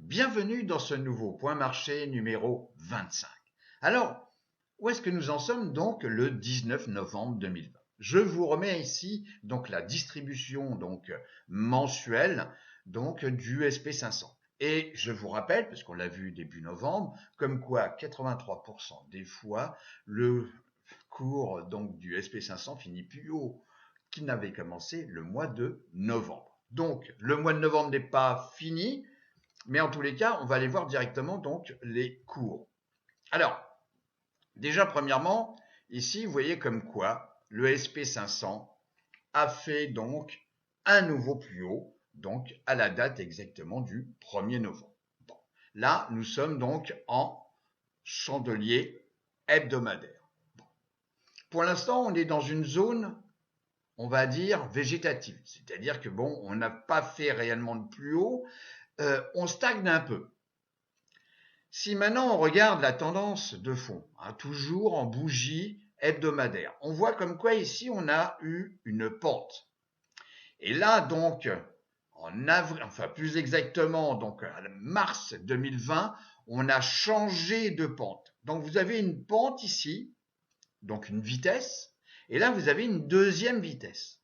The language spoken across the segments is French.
Bienvenue dans ce nouveau point marché numéro 25. Alors, où est-ce que nous en sommes donc le 19 novembre 2020? Je vous remets ici donc la distribution mensuelle du SP500. Et je vous rappelle, parce qu'on l'a vu début novembre, comme quoi 83% des fois, le cours du SP500 finit plus haut qu'il n'avait commencé le mois de novembre. Donc, le mois de novembre n'est pas fini, mais en tous les cas, on va aller voir directement les cours. Alors, déjà premièrement, ici, vous voyez comme quoi le SP500 a fait donc un nouveau plus haut, donc à la date exactement du 1er novembre. Bon. Là, nous sommes donc en chandelier hebdomadaire. Bon. Pour l'instant, on est dans une zone, on va dire, végétative. C'est-à-dire que bon, on n'a pas fait réellement de plus haut, on stagne un peu. Si maintenant on regarde la tendance de fond, toujours en bougie hebdomadaire, on voit comme quoi ici on a eu une pente. Et là donc, en avril, enfin plus exactement donc en mars 2020, on a changé de pente. Donc vous avez une pente ici, donc une vitesse, et là vous avez une deuxième vitesse.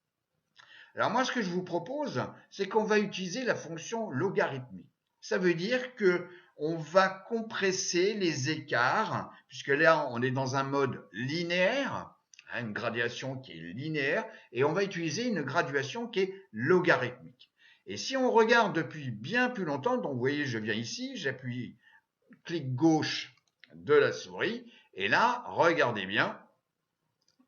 Alors moi ce que je vous propose, c'est qu'on va utiliser la fonction logarithmique. Ça veut dire que on va compresser les écarts, puisque là on est dans un mode linéaire, une graduation qui est linéaire, et on va utiliser une graduation qui est logarithmique. Et si on regarde depuis bien plus longtemps, donc vous voyez je viens ici, j'appuie clic gauche de la souris, et là regardez bien,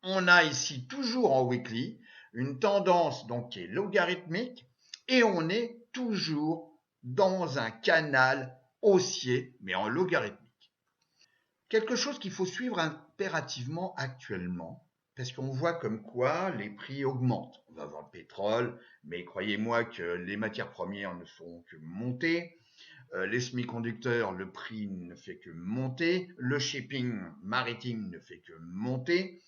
on a ici toujours en weekly une tendance donc qui est logarithmique, et on est toujours dans un canal haussier, mais en logarithmique. Quelque chose qu'il faut suivre impérativement actuellement, parce qu'on voit comme quoi les prix augmentent. On va voir le pétrole, mais croyez-moi que les matières premières ne font que monter. Les semi-conducteurs, le prix ne fait que monter. Le shipping maritime ne fait que monter.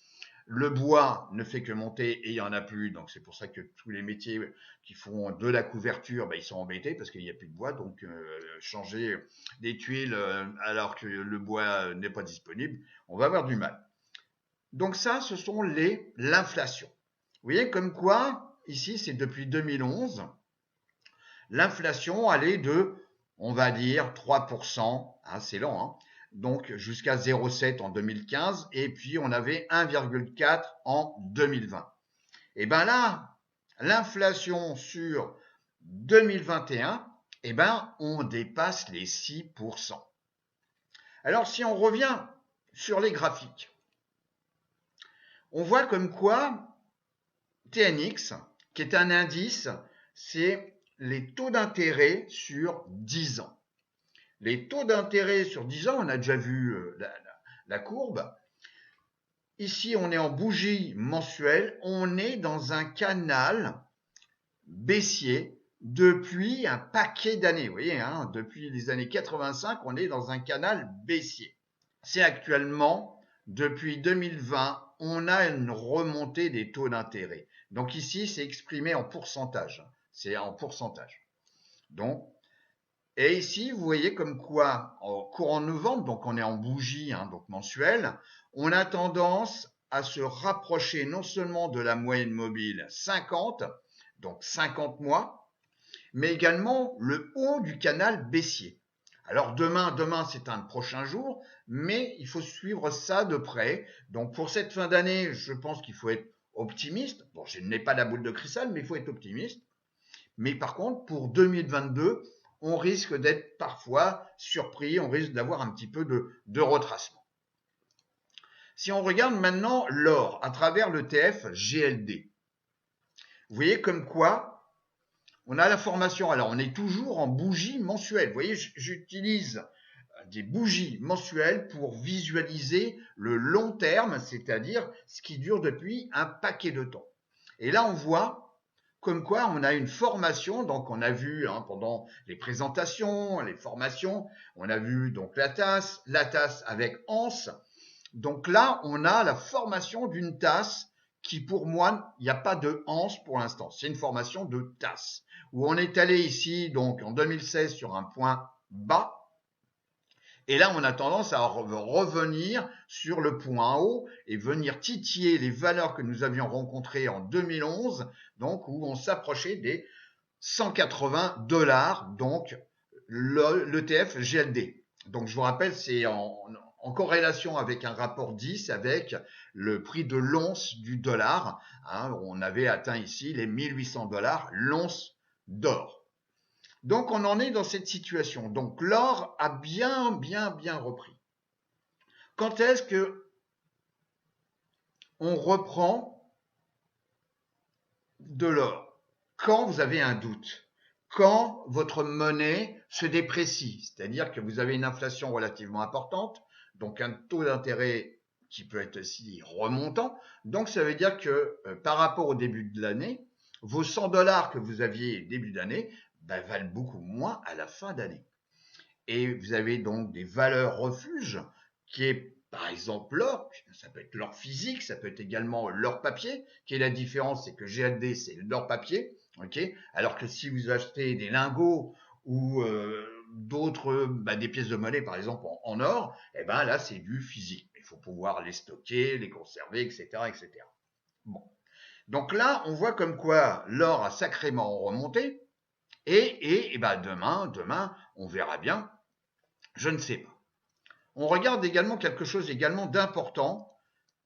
Le bois ne fait que monter et il n'y en a plus, donc c'est pour ça que tous les métiers qui font de la couverture, ils sont embêtés parce qu'il n'y a plus de bois, donc changer des tuiles alors que le bois n'est pas disponible, on va avoir du mal. Donc ça, ce sont l'inflation. Vous voyez comme quoi, ici c'est depuis 2011, l'inflation allait de, on va dire, 3%, c'est lent, donc jusqu'à 0,7 en 2015, et puis on avait 1,4 en 2020. Et bien là, l'inflation sur 2021, on dépasse les 6%. Alors si on revient sur les graphiques, on voit comme quoi TNX, qui est un indice, c'est les taux d'intérêt sur 10 ans. Les taux d'intérêt sur 10 ans, on a déjà vu la courbe. Ici, on est en bougie mensuelle. On est dans un canal baissier depuis un paquet d'années. Vous voyez, depuis les années 85, on est dans un canal baissier. C'est actuellement, depuis 2020, on a une remontée des taux d'intérêt. Donc ici, c'est exprimé en pourcentage. C'est en pourcentage. Donc, et ici, vous voyez comme quoi, au courant novembre, donc on est en bougie, donc mensuelle, on a tendance à se rapprocher non seulement de la moyenne mobile 50, donc 50 mois, mais également le haut du canal baissier. Alors demain c'est un prochain jour, mais il faut suivre ça de près. Donc pour cette fin d'année, je pense qu'il faut être optimiste. Bon, je n'ai pas la boule de cristal, mais il faut être optimiste. Mais par contre, pour 2022, on risque d'être parfois surpris, on risque d'avoir un petit peu de retracement. Si on regarde maintenant l'or à travers l'ETF GLD, vous voyez comme quoi on a la formation. Alors on est toujours en bougie mensuelle. Vous voyez, j'utilise des bougies mensuelles pour visualiser le long terme, c'est-à-dire ce qui dure depuis un paquet de temps. Et là on voit comme quoi on a une formation, donc on a vu pendant les présentations, les formations, on a vu donc la tasse avec anse. Donc là, on a la formation d'une tasse qui pour moi, il n'y a pas de anse pour l'instant. C'est une formation de tasse où on est allé ici donc en 2016 sur un point bas. Et là, on a tendance à revenir sur le point haut et venir titiller les valeurs que nous avions rencontrées en 2011, donc où on s'approchait des 180 $, donc l'ETF GLD. Donc je vous rappelle, c'est en corrélation avec un rapport 10 avec le prix de l'once du dollar. Hein, on avait atteint ici les 1800 $ l'once d'or. Donc on en est dans cette situation. Donc l'or a bien repris. Quand est-ce que on reprend de l'or? Quand vous avez un doute, quand votre monnaie se déprécie, c'est-à-dire que vous avez une inflation relativement importante, donc un taux d'intérêt qui peut être aussi remontant. Donc ça veut dire que par rapport au début de l'année, vos 100 $ que vous aviez début d'année valent beaucoup moins à la fin d'année. Et vous avez donc des valeurs refuges qui est par exemple l'or, ça peut être l'or physique, ça peut être également l'or papier. Qui est la différence, c'est que GLD c'est l'or papier, ok. Alors que si vous achetez des lingots ou d'autres, des pièces de monnaie par exemple en or, et là c'est du physique. Il faut pouvoir les stocker, les conserver, etc., etc. Bon, donc là on voit comme quoi l'or a sacrément remonté. Et demain, on verra bien. Je ne sais pas. On regarde également quelque chose également d'important,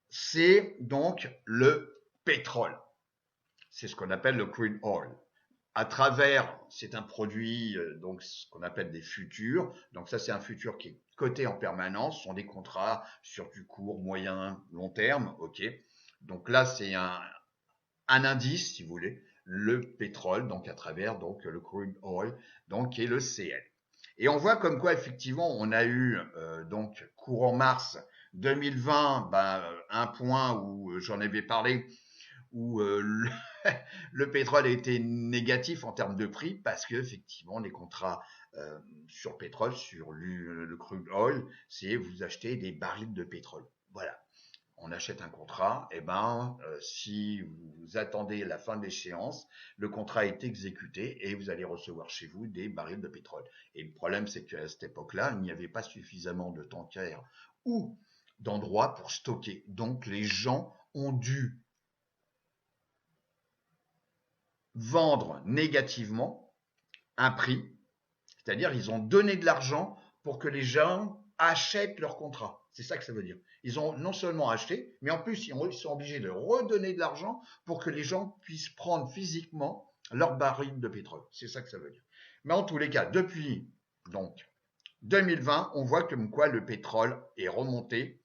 c'est donc le pétrole. C'est ce qu'on appelle le crude oil. À travers, c'est un produit, donc ce qu'on appelle des futurs. Donc ça, c'est un futur qui est coté en permanence. Ce sont des contrats sur du court, moyen, long terme. Ok. Donc là, c'est un indice, si vous voulez, le pétrole, donc à travers donc le crude oil, donc qui est le CL. Et on voit comme quoi effectivement on a eu donc courant mars 2020 un point où j'en avais parlé où le pétrole était négatif en termes de prix parce que effectivement les contrats sur pétrole, sur le crude oil, c'est vous achetez des barils de pétrole. Voilà. On achète un contrat, si vous attendez la fin de l'échéance, le contrat est exécuté et vous allez recevoir chez vous des barils de pétrole. Et le problème, c'est qu'à cette époque-là, il n'y avait pas suffisamment de tankers ou d'endroits pour stocker. Donc les gens ont dû vendre négativement un prix, c'est-à-dire ils ont donné de l'argent pour que les gens achètent leur contrat. C'est ça que ça veut dire. Ils ont non seulement acheté, mais en plus, ils sont obligés de redonner de l'argent pour que les gens puissent prendre physiquement leur baril de pétrole. C'est ça que ça veut dire. Mais en tous les cas, depuis donc 2020, on voit comme quoi le pétrole est remonté.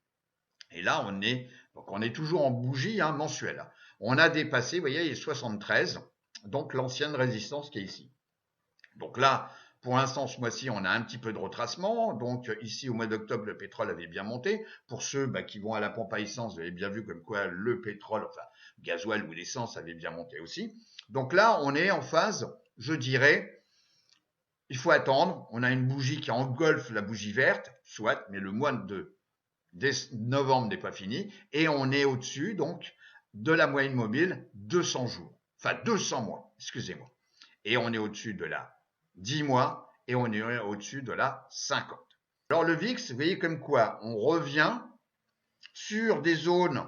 Et là, on est toujours en bougie mensuelle. On a dépassé, vous voyez, les 73, donc l'ancienne résistance qui est ici. Donc là, pour l'instant, ce mois-ci, on a un petit peu de retracement. Donc ici, au mois d'octobre, le pétrole avait bien monté. Pour ceux qui vont à la pompe à essence, vous avez bien vu comme quoi le pétrole, enfin gasoil ou l'essence, avait bien monté aussi. Donc là, on est en phase, je dirais, il faut attendre. On a une bougie qui engolfe la bougie verte, soit, mais le mois de novembre n'est pas fini. Et on est au-dessus, donc, de la moyenne mobile 200 jours. Enfin, 200 mois, excusez-moi. Et on est au-dessus de la 10 mois et on est au-dessus de la 50. Alors le VIX, vous voyez comme quoi on revient sur des zones,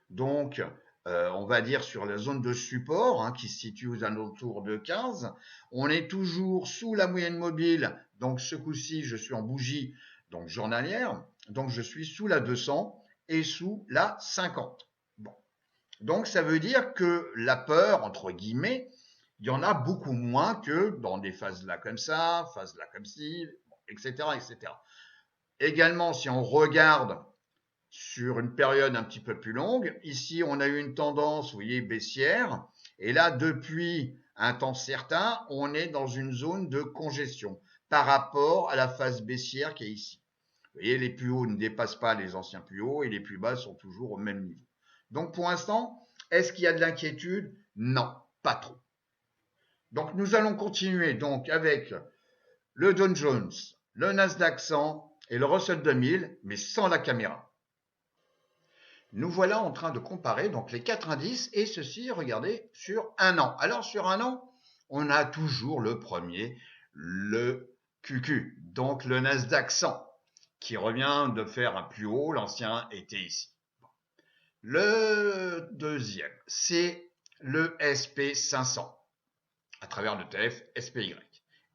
donc on va dire sur la zone de support qui se situe aux alentours de 15. On est toujours sous la moyenne mobile, donc ce coup-ci je suis en bougie donc journalière, donc je suis sous la 200 et sous la 50. Bon. Donc ça veut dire que la peur, entre guillemets, il y en a beaucoup moins que dans des phases là comme ça, phases là comme ci, etc., etc. Également, si on regarde sur une période un petit peu plus longue, ici on a eu une tendance, vous voyez, baissière, et là depuis un temps certain, on est dans une zone de congestion par rapport à la phase baissière qui est ici. Vous voyez, les plus hauts ne dépassent pas les anciens plus hauts et les plus bas sont toujours au même niveau. Donc pour l'instant, est-ce qu'il y a de l'inquiétude? Non, pas trop. Donc nous allons continuer donc avec le Dow Jones, le Nasdaq 100 et le Russell 2000, mais sans la caméra. Nous voilà en train de comparer donc les 4 indices et ceci, regardez, sur un an. Alors sur un an, on a toujours le premier, le QQ, donc le Nasdaq 100 qui revient de faire un plus haut, l'ancien était ici. Le deuxième, c'est le SP500 à travers l'ETF SPY.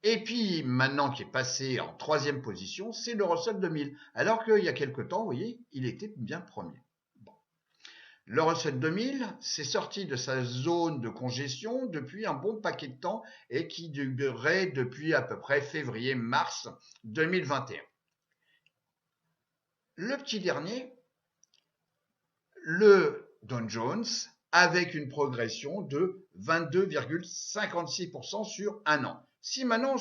Et puis maintenant qui est passé en troisième position, c'est le Russell 2000, alors qu'il y a quelque temps, vous voyez, il était bien premier. Bon. Le Russell 2000 s'est sorti de sa zone de congestion depuis un bon paquet de temps et qui durerait depuis à peu près février-mars 2021. Le petit dernier, le Dow Jones, avec une progression de 22,56% sur un an. Si maintenant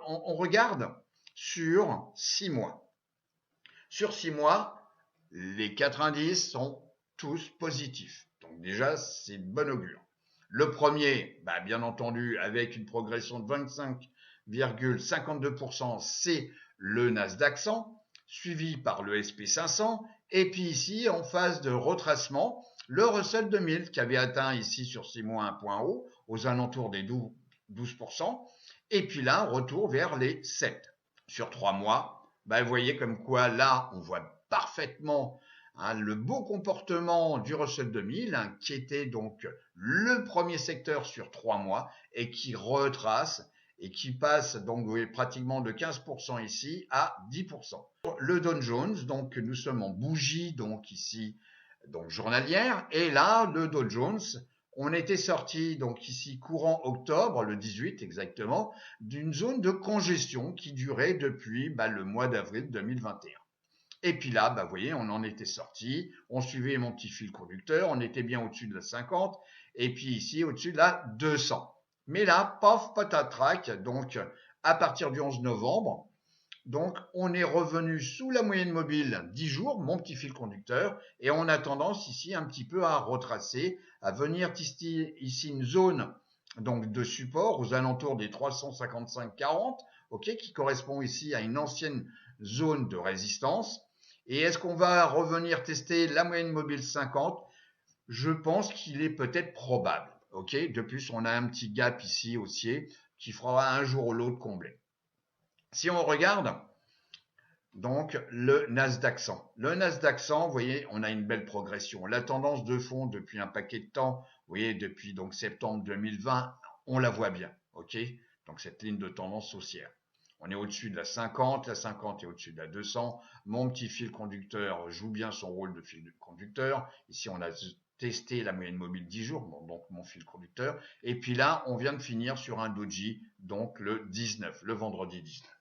on regarde sur 6 mois, sur 6 mois, les 4 indices sont tous positifs. Donc déjà, c'est bon augure. Le premier, bien entendu, avec une progression de 25,52%, c'est le Nasdaq 100, suivi par le SP500, et puis ici, en phase de retracement, le Russell 2000 qui avait atteint ici sur 6 mois un point haut, aux alentours des 12%, et puis là, retour vers les 7. Sur 3 mois, vous voyez comme quoi là, on voit parfaitement le beau comportement du Russell 2000, qui était donc le premier secteur sur 3 mois et qui retrace et qui passe donc vous voyez, pratiquement de 15% ici à 10%. Le Dow Jones, donc nous sommes en bougie donc ici donc journalière, et là le Dow Jones, on était sorti donc ici courant octobre, le 18 exactement, d'une zone de congestion qui durait depuis le mois d'avril 2021. Et puis là, vous voyez, on en était sorti, on suivait mon petit fil conducteur, on était bien au-dessus de la 50, et puis ici au-dessus de la 200. Mais là, paf, patatrac, donc à partir du 11 novembre, donc on est revenu sous la moyenne mobile 10 jours, mon petit fil conducteur, et on a tendance ici un petit peu à retracer, à venir tester ici une zone donc de support aux alentours des 355,40, qui correspond ici à une ancienne zone de résistance. Et est-ce qu'on va revenir tester la moyenne mobile 50? Je pense qu'il est peut-être probable. De plus, on a un petit gap ici haussier qui fera un jour ou l'autre combler. Si on regarde donc le Nasdaq 100. Le Nasdaq 100, vous voyez, on a une belle progression. La tendance de fond depuis un paquet de temps, vous voyez, depuis donc septembre 2020, on la voit bien. Donc cette ligne de tendance haussière. On est au-dessus de la 50 est au-dessus de la 200. Mon petit fil conducteur joue bien son rôle de fil conducteur. Ici, on a testé la moyenne mobile 10 jours, donc mon fil conducteur. Et puis là, on vient de finir sur un doji, donc le 19, le vendredi 19.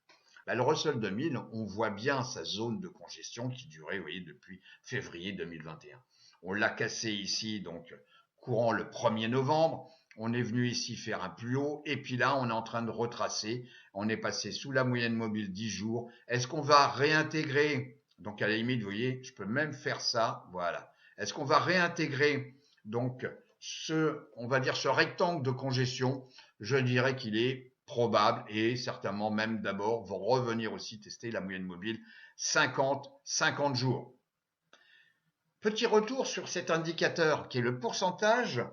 Le Russell 2000, on voit bien sa zone de congestion qui durait, vous voyez, depuis février 2021. On l'a cassé ici, donc courant le 1er novembre. On est venu ici faire un plus haut, et puis là, on est en train de retracer. On est passé sous la moyenne mobile 10 jours. Est-ce qu'on va réintégrer, donc à la limite, vous voyez, je peux même faire ça, voilà. Est-ce qu'on va réintégrer, donc, on va dire ce rectangle de congestion? Je dirais qu'il est probable et certainement même d'abord vont revenir aussi tester la moyenne mobile 50 jours. Petit retour sur cet indicateur qui est le pourcentage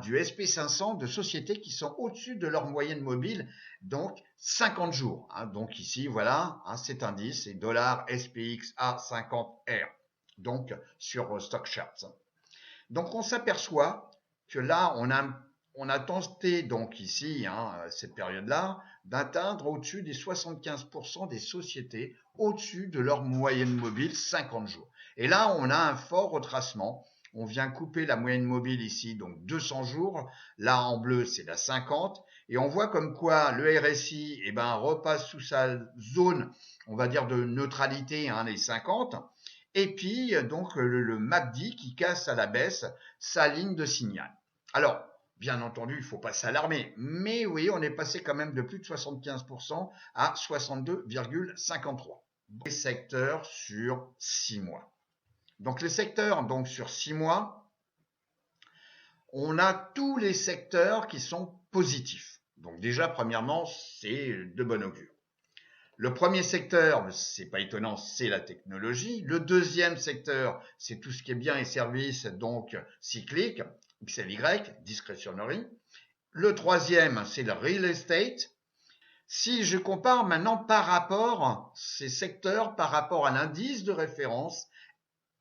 du SP500 de sociétés qui sont au-dessus de leur moyenne mobile, donc 50 jours. Donc ici, voilà, cet indice est dollar SPX A50R, donc sur Stock Charts. Donc on s'aperçoit que là, on a tenté donc ici, cette période-là, d'atteindre au-dessus des 75% des sociétés au-dessus de leur moyenne mobile 50 jours. Et là, on a un fort retracement. On vient couper la moyenne mobile ici, donc 200 jours. Là, en bleu, c'est la 50. Et on voit comme quoi le RSI repasse sous sa zone, on va dire, de neutralité, les 50. Et puis, donc, le MACD qui casse à la baisse sa ligne de signal. Alors, bien entendu, il ne faut pas s'alarmer, mais oui, on est passé quand même de plus de 75% à 62,53%. Les secteurs sur 6 mois. Donc, les secteurs donc, sur 6 mois, on a tous les secteurs qui sont positifs. Donc déjà, premièrement, c'est de bon augure. Le premier secteur, c'est pas étonnant, c'est la technologie. Le deuxième secteur, c'est tout ce qui est biens et services, donc cyclique, XLY, discretionary. Le troisième, c'est le real estate. Si je compare maintenant par rapport, ces secteurs par rapport à l'indice de référence,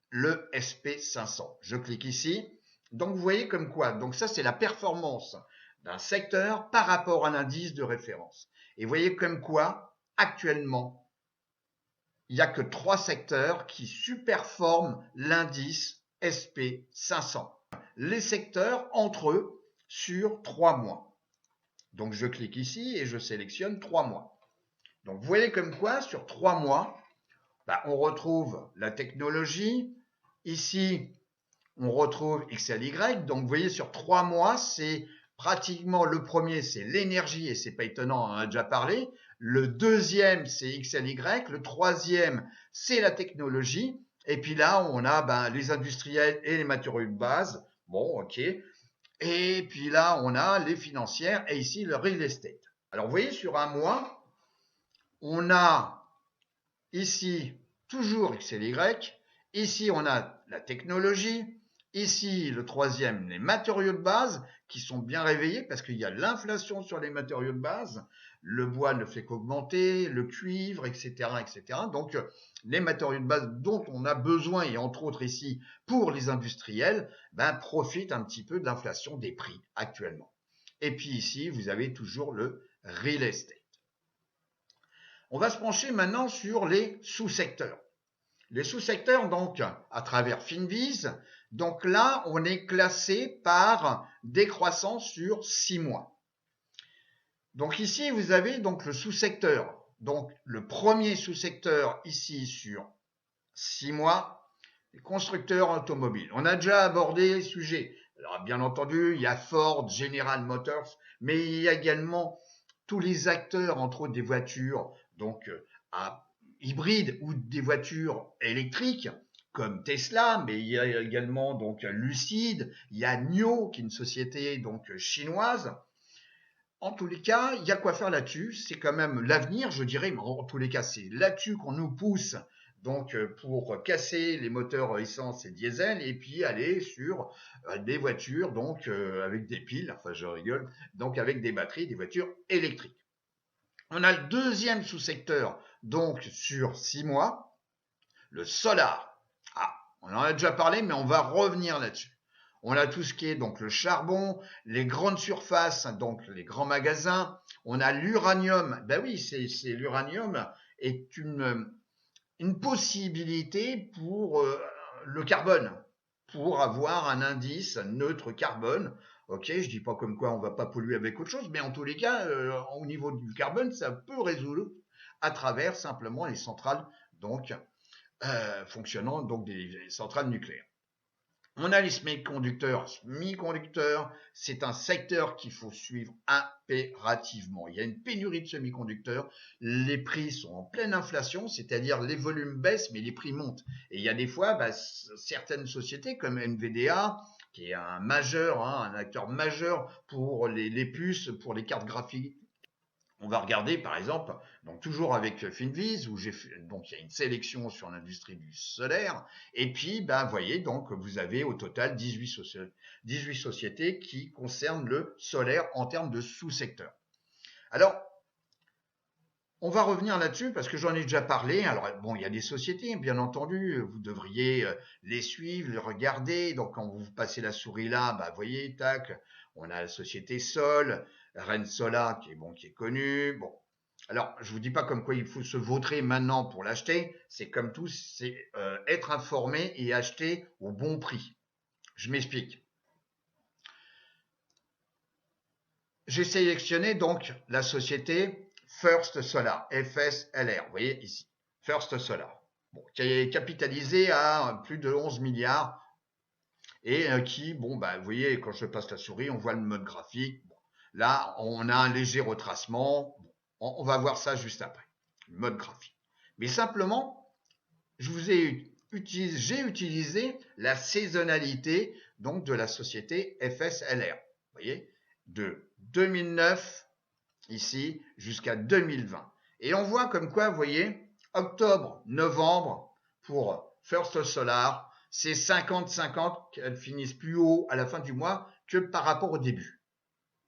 le SP500. Je clique ici. Donc, vous voyez comme quoi. Donc, ça, c'est la performance d'un secteur par rapport à l'indice de référence. Et vous voyez comme quoi, actuellement, il n'y a que 3 secteurs qui superforment l'indice SP500. Les secteurs entre eux sur 3 mois. Donc, je clique ici et je sélectionne 3 mois. Donc, vous voyez comme quoi, sur 3 mois, on retrouve la technologie. Ici, on retrouve XLY. Donc, vous voyez, sur 3 mois, c'est pratiquement le premier, c'est l'énergie, et c'est pas étonnant, on en a déjà parlé. Le deuxième, c'est XLY. Le troisième, c'est la technologie. Et puis là, on a les industriels et les matériaux de base. Bon, ok. Et puis là, on a les financières et ici, le real estate. Alors, vous voyez, sur un mois, on a ici toujours XLY. Ici, on a la technologie. Ici, le troisième, les matériaux de base qui sont bien réveillés parce qu'il y a l'inflation sur les matériaux de base. Le bois ne fait qu'augmenter, le cuivre, etc., etc. Donc, les matériaux de base dont on a besoin, et entre autres ici pour les industriels, profitent un petit peu de l'inflation des prix actuellement. Et puis ici, vous avez toujours le real estate. On va se pencher maintenant sur les sous-secteurs. Les sous-secteurs, donc, à travers Finviz, donc là, on est classé par décroissance sur 6 mois. Donc ici, vous avez donc le sous-secteur. Donc, le premier sous-secteur ici sur 6 mois, les constructeurs automobiles. On a déjà abordé le sujet. Alors, bien entendu, il y a Ford, General Motors, mais il y a également tous les acteurs, entre autres des voitures, donc hybrides ou des voitures électriques, comme Tesla, mais il y a également donc Lucid, il y a NIO, qui est une société donc chinoise. En tous les cas, il y a quoi faire là-dessus. C'est quand même l'avenir, je dirais, mais en tous les cas, c'est là-dessus qu'on nous pousse donc pour casser les moteurs essence et diesel et puis aller sur des voitures donc avec des piles, enfin je rigole, donc avec des batteries, des voitures électriques. On a le deuxième sous-secteur donc sur 6 mois, le solar. Ah, on en a déjà parlé, mais on va revenir là-dessus. On a tout ce qui est donc le charbon, les grandes surfaces, donc les grands magasins. On a l'uranium. Ben oui, c'est l'uranium est une possibilité pour le carbone, pour avoir un indice neutre carbone. Ok, je dis pas comme quoi on va pas polluer avec autre chose, mais en tous les cas, au niveau du carbone, ça peut résoudre à travers simplement les centrales donc fonctionnant donc des centrales nucléaires. On a les semi-conducteurs. Semi-conducteurs, c'est un secteur qu'il faut suivre impérativement. Il y a une pénurie de semi-conducteurs. Les prix sont en pleine inflation, c'est-à-dire les volumes baissent, mais les prix montent. Et il y a des fois, certaines sociétés comme NVDA, qui est un majeur, un acteur majeur pour les puces, pour les cartes graphiques. On va regarder par exemple, donc toujours avec Finviz, où donc il y a une sélection sur l'industrie du solaire, et puis vous voyez donc vous avez au total 18 sociétés qui concernent le solaire en termes de sous-secteurs. Alors, on va revenir là-dessus parce que j'en ai déjà parlé. Alors bon, il y a des sociétés, bien entendu, vous devriez les suivre, les regarder. Donc quand vous passez la souris là, vous voyez, tac, on a la société Sol, Rensola qui est connue. Bon, alors je vous dis pas comme quoi il faut se vautrer maintenant pour l'acheter. C'est comme tout, c'est être informé et acheter au bon prix. Je m'explique. J'ai sélectionné donc la société First Solar, FSLR, vous voyez ici, First Solar, qui est capitalisé à plus de 11 milliards et qui, vous voyez, quand je passe la souris, on voit le mode graphique. Bon, là, on a un léger retracement. Bon, on va voir ça juste après, le mode graphique. Mais simplement, j'ai utilisé la saisonnalité donc de la société FSLR, vous voyez, de 2009 ici jusqu'à 2020. Et on voit comme quoi, vous voyez, octobre, novembre pour First Solar, c'est 50-50 qu'elles finissent plus haut à la fin du mois que par rapport au début.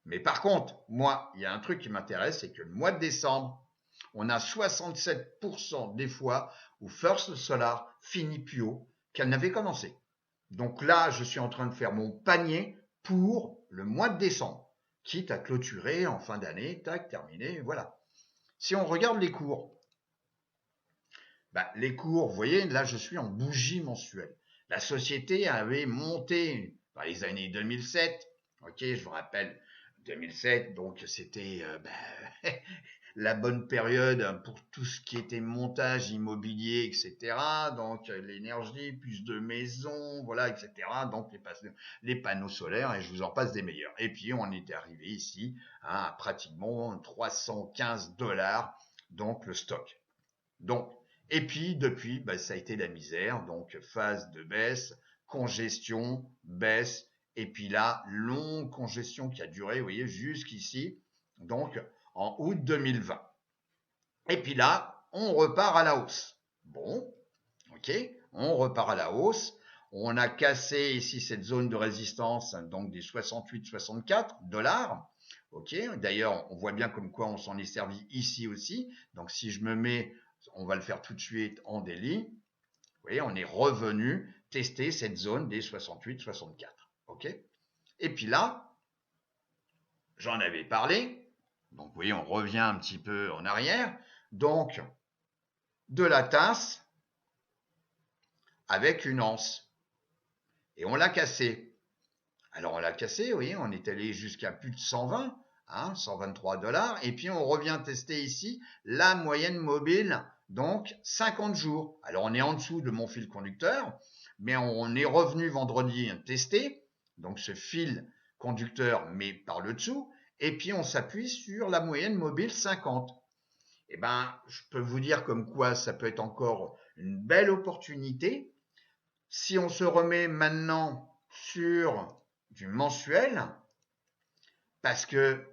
Mais par contre, moi, il y a un truc qui m'intéresse, c'est que le mois de décembre, on a 67% des fois où First Solar finit plus haut qu'elle n'avait commencé. Donc là, je suis en train de faire mon panier pour le mois de décembre, quitte à clôturer en fin d'année, tac, terminé, voilà. Si on regarde les cours, les cours, vous voyez, là, je suis en bougie mensuelle. La société avait monté dans les années 2007, ok, je vous rappelle, 2007, donc c'était la bonne période pour tout ce qui était montage immobilier, etc. Donc l'énergie, plus de maisons, voilà, etc. Donc les panneaux solaires, et je vous en passe des meilleurs. Et puis on était arrivé ici à pratiquement 315 $, donc le stock. Donc, et puis depuis, ça a été la misère. Donc phase de baisse, congestion, baisse, et puis là, longue congestion qui a duré, vous voyez, jusqu'ici. Donc en août 2020. Et puis là, on repart à la hausse. Bon, ok, on repart à la hausse. On a cassé ici cette zone de résistance, donc des 68-64 $. Ok, d'ailleurs, on voit bien comme quoi on s'en est servi ici aussi. Donc si je me mets, on va le faire tout de suite en daily. Vous voyez, on est revenu tester cette zone des 68-64. Ok, et puis là, j'en avais parlé. Donc vous voyez, on revient un petit peu en arrière. Donc, de la tasse avec une anse. Et on l'a cassé. Alors on l'a cassé, vous voyez, on est allé jusqu'à plus de 120, 123 $. Et puis on revient tester ici la moyenne mobile, donc 50 jours. Alors on est en dessous de mon fil conducteur, mais on est revenu vendredi tester, donc ce fil conducteur, mais par le dessous, et puis on s'appuie sur la moyenne mobile 50. Eh ben, je peux vous dire comme quoi ça peut être encore une belle opportunité. Si on se remet maintenant sur du mensuel, parce que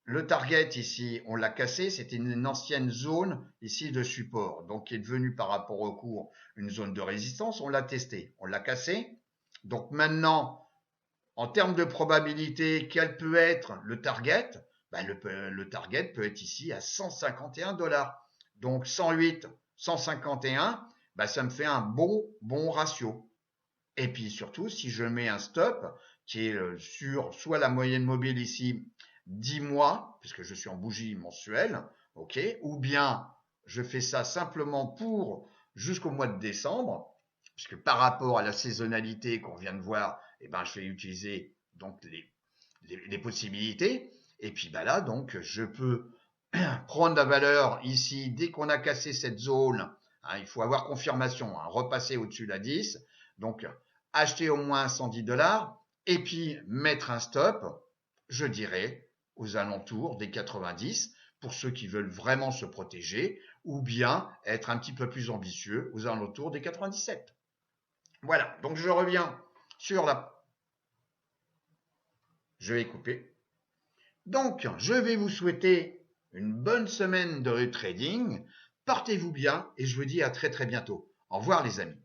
le target ici, on l'a cassé, c'était une ancienne zone ici de support, donc qui est devenue par rapport au cours une zone de résistance, on l'a testé, on l'a cassé. Donc maintenant, en termes de probabilité, quel peut être le target? Le target peut être ici à 151 $. Donc 108, 151, ça me fait un bon ratio. Et puis surtout, si je mets un stop qui est sur soit la moyenne mobile ici 10 mois, puisque je suis en bougie mensuelle, ok, ou bien je fais ça simplement pour jusqu'au mois de décembre, puisque par rapport à la saisonnalité qu'on vient de voir, je vais utiliser donc les possibilités. Et puis là, donc, je peux prendre la valeur ici dès qu'on a cassé cette zone. Il faut avoir confirmation, repasser au-dessus de la 10. Donc, acheter au moins 110 $, et puis mettre un stop, je dirais, aux alentours des 90 pour ceux qui veulent vraiment se protéger, ou bien être un petit peu plus ambitieux aux alentours des 97. Voilà, donc je reviens sur la... Je vais couper. Donc, je vais vous souhaiter une bonne semaine de trading. Portez-vous bien et je vous dis à très très bientôt. Au revoir les amis.